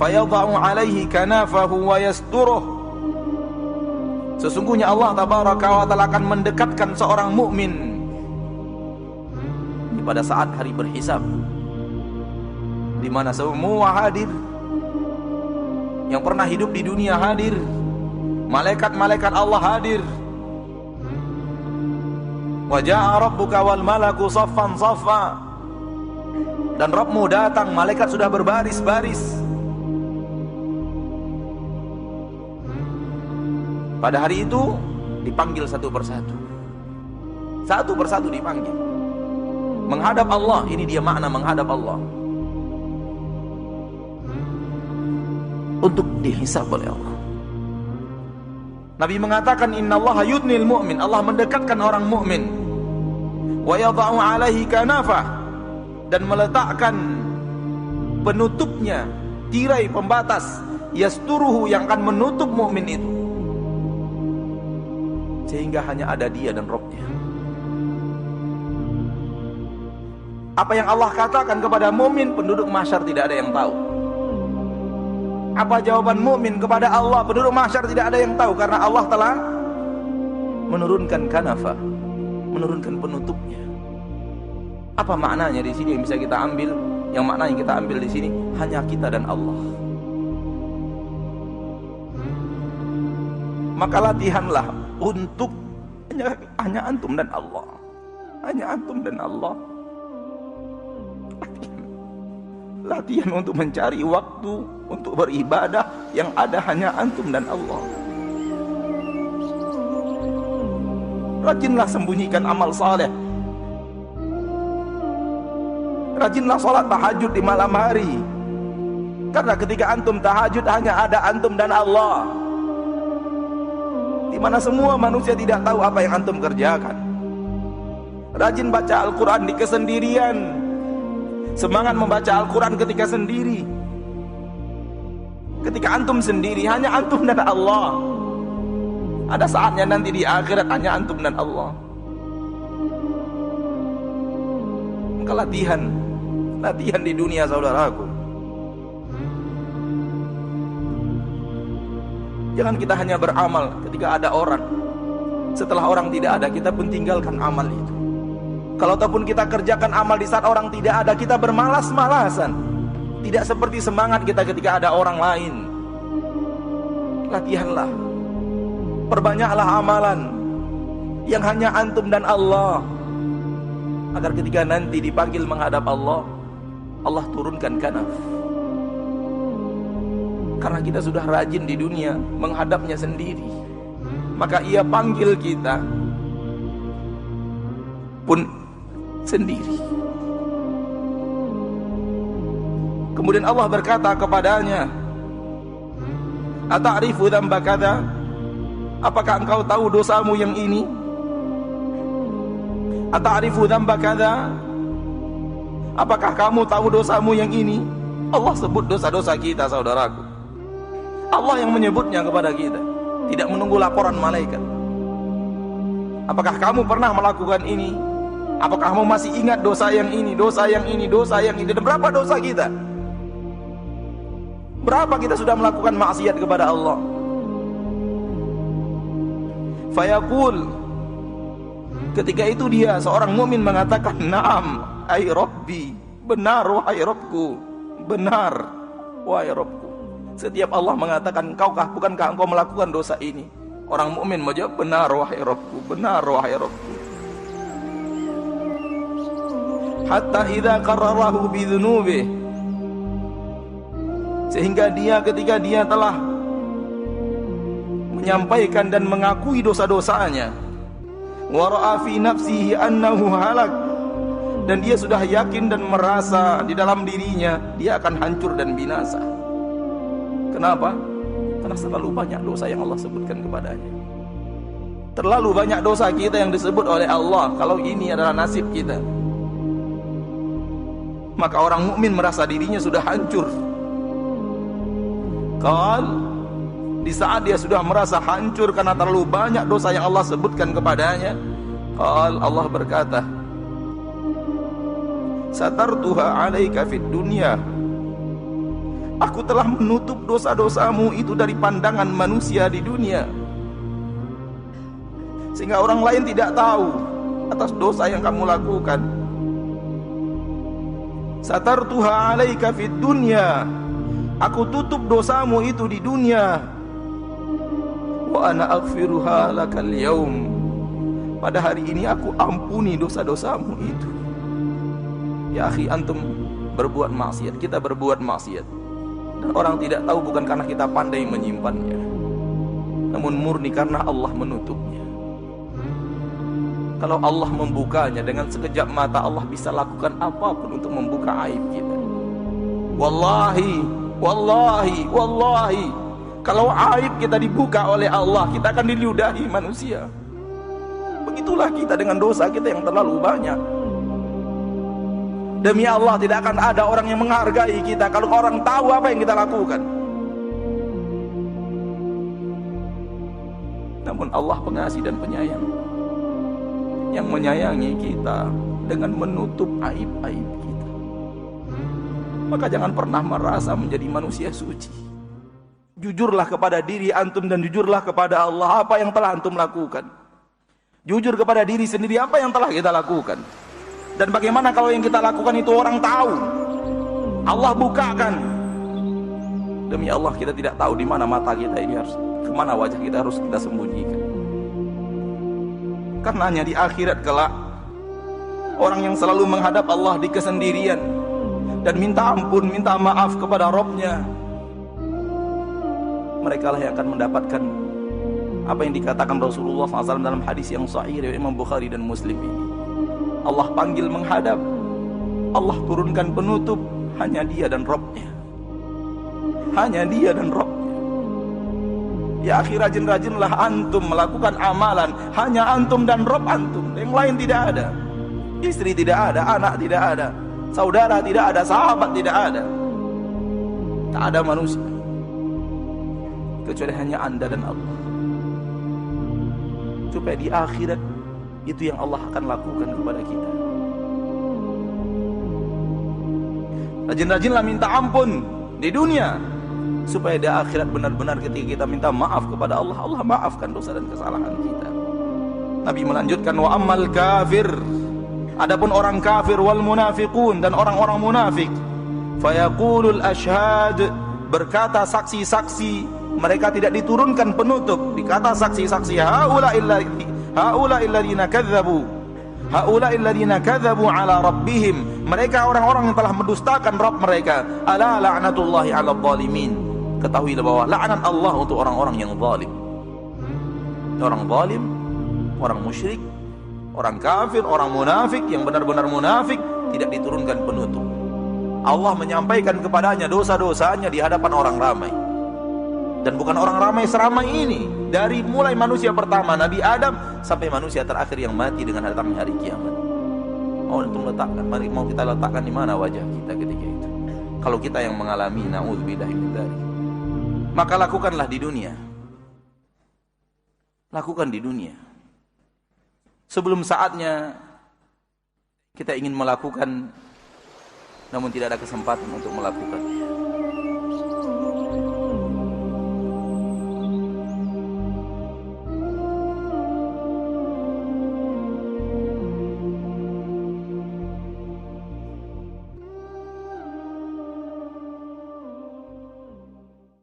fayadha'u 'alaihi kanafahu wa yasturuh. Sesungguhnya Allah tabaraka wa taala akan mendekatkan seorang mukmin pada saat hari berhisab, di mana semua hadir, yang pernah hidup di dunia hadir, malaikat-malaikat Allah hadir. Wa jaa'a rabbuka wal malaku saffan saffa, dan Rabbmu datang, malaikat sudah berbaris-baris. Pada hari itu dipanggil satu persatu, satu persatu dipanggil menghadap Allah. Ini dia makna menghadap Allah, untuk dihisab oleh Allah. Nabi mengatakan innallaha yudnil mu'min, Allah mendekatkan orang mukmin, wa yadha'u 'alaihi kanafah, dan meletakkan penutupnya, tirai pembatas, yasturuhu, yang akan menutup mukmin itu, sehingga hanya ada dia dan Rabbnya. Apa yang Allah katakan kepada mukmin, penduduk mahsyar tidak ada yang tahu. Apa jawaban mukmin kepada Allah, penduduk mahsyar tidak ada yang tahu, karena Allah telah menurunkan kanafa, menurunkan penutupnya. Apa maknanya di sini yang bisa kita ambil? Yang makna yang kita ambil di sini hanya kita dan Allah. Maka latihanlah untuk hanya antum dan Allah, hanya antum dan Allah. Latihan untuk mencari waktu untuk beribadah yang ada hanya antum dan Allah. Rajinlah sembunyikan amal saleh. Rajinlah sholat tahajud di malam hari, karena ketika antum tahajud hanya ada antum dan Allah, di mana semua manusia tidak tahu apa yang antum kerjakan. Rajin baca Al-Quran di kesendirian. Semangat membaca Al-Quran ketika sendiri. Ketika antum sendiri hanya antum dan Allah. Ada saatnya nanti di akhirat hanya antum dan Allah. Maka latihan di dunia, saudaraku. Jangan kita hanya beramal ketika ada orang. Setelah orang tidak ada, kita pun tinggalkan amal itu. Kalau ataupun kita kerjakan amal di saat orang tidak ada, kita bermalas-malasan. Tidak seperti semangat kita ketika ada orang lain. Latihanlah, perbanyaklah amalan yang hanya antum dan Allah, agar ketika nanti dipanggil menghadap Allah, Allah turunkan kanaf. Karena kita sudah rajin di dunia menghadapnya sendiri, maka ia panggil kita pun sendiri. Kemudian Allah berkata kepadanya, ata'rifu dzamba kadza, apakah engkau tahu dosamu yang ini? Ata'rifu dzamba kadza, apakah kamu tahu dosamu yang ini? Allah sebut dosa-dosa kita, saudaraku. Allah yang menyebutnya kepada kita, tidak menunggu laporan malaikat. Apakah kamu pernah melakukan ini? Apakah kamu masih ingat dosa yang ini, dosa yang ini, dosa yang ini? Dan berapa dosa kita? Berapa kita sudah melakukan maksiat kepada Allah? Fayaqul, ketika itu dia, seorang mukmin mengatakan, na'am, ay Rabbi, benar wahai Rabbku, benar wahai Rabbku. Setiap Allah mengatakan, bukankah engkau melakukan dosa ini? Orang mukmin menjawab, benar wahai Rabbku, benar wahai Rabbku. Hatta idza qarrarahu bidzunubi, sehingga dia ketika dia telah menyampaikan dan mengakui dosa-dosanya, wa ra'a fi nafsihi annahu halak, dan dia sudah yakin dan merasa di dalam dirinya dia akan hancur dan binasa. Kenapa? Karena terlalu banyak dosa yang Allah sebutkan kepadanya. Terlalu banyak dosa kita yang disebut oleh Allah. Kalau ini adalah nasib kita, maka orang mukmin merasa dirinya sudah hancur. Di saat dia sudah merasa hancur karena terlalu banyak dosa yang Allah sebutkan kepadanya, Allah berkata, satartuha alaika fid dunya, Aku telah menutup dosa-dosamu itu dari pandangan manusia di dunia, sehingga orang lain tidak tahu atas dosa yang kamu lakukan. Satartuha 'alaika fid dunya, aku tutup dosamu itu di dunia. Wa ana aghfiruha lakal yaum, pada hari ini aku ampuni dosa-dosamu itu. Ya akhi, antum berbuat maksiat, kita berbuat maksiat, dan orang tidak tahu bukan karena kita pandai menyimpannya, namun murni karena Allah menutupnya. Kalau Allah membukanya, dengan sekejap mata Allah bisa lakukan apapun untuk membuka aib kita. Wallahi, wallahi, wallahi, kalau aib kita dibuka oleh Allah, kita akan diludahi manusia. Begitulah kita dengan dosa kita yang terlalu banyak. Demi Allah, tidak akan ada orang yang menghargai kita kalau orang tahu apa yang kita lakukan. Namun Allah pengasih dan penyayang, yang menyayangi kita dengan menutup aib-aib kita. Maka jangan pernah merasa menjadi manusia suci. Jujurlah kepada diri antum dan jujurlah kepada Allah apa yang telah antum lakukan. Jujur kepada diri sendiri apa yang telah kita lakukan. Dan bagaimana kalau yang kita lakukan itu orang tahu, Allah bukakan. Demi Allah, kita tidak tahu di mana mata kita ini harus, kemana wajah kita harus kita sembunyikan. Karena hanya di akhirat kelak, orang yang selalu menghadap Allah di kesendirian dan minta ampun, minta maaf kepada Rabb-Nya, mereka lah yang akan mendapatkan apa yang dikatakan Rasulullah SAW dalam hadis yang sahih dari Imam Bukhari dan Muslim ini. Allah panggil menghadap, Allah turunkan penutup, hanya Dia dan Rabb-Nya, hanya Dia dan Rabb-Nya. Ya akhi, rajin-rajinlah antum melakukan amalan, hanya antum dan Rabb antum, yang lain tidak ada. Istri tidak ada, anak tidak ada, saudara tidak ada, sahabat tidak ada, tak ada manusia kecuali hanya anda dan Allah. Supaya di akhirat itu yang Allah akan lakukan kepada kita. Rajin-rajinlah minta ampun di dunia, supaya di akhirat benar-benar ketika kita minta maaf kepada Allah, Allah maafkan dosa dan kesalahan kita. Nabi melanjutkan, wa ammal kafir, adapun orang kafir, wal munafiqun, dan orang-orang munafik, fayaqulul ashhad, berkata saksi-saksi, mereka tidak diturunkan penutup, dikata saksi-saksi, haula'i alladziina kadzdzabu, haula'i alladziina kadzdzabu ala rabbihim, mereka orang-orang yang telah mendustakan Rabb mereka. Ala la'natullahi 'alal zalimin, ketahuilah bahwa laknat Allah untuk orang-orang yang zalim. Orang zalim, orang musyrik, orang kafir, orang munafik, yang benar-benar munafik tidak diturunkan penutup. Allah menyampaikan kepadanya dosa-dosanya di hadapan orang ramai. Dan bukan orang ramai seramai ini, dari mulai manusia pertama Nabi Adam sampai manusia terakhir yang mati dengan datangnya hari kiamat. Mau kita letakkan di mana wajah kita ketika itu? Kalau kita yang mengalami, na'udzubillahi min dzalik. Maka lakukanlah di dunia. Lakukan di dunia. Sebelum saatnya kita ingin melakukan, namun tidak ada kesempatan untuk melakukan.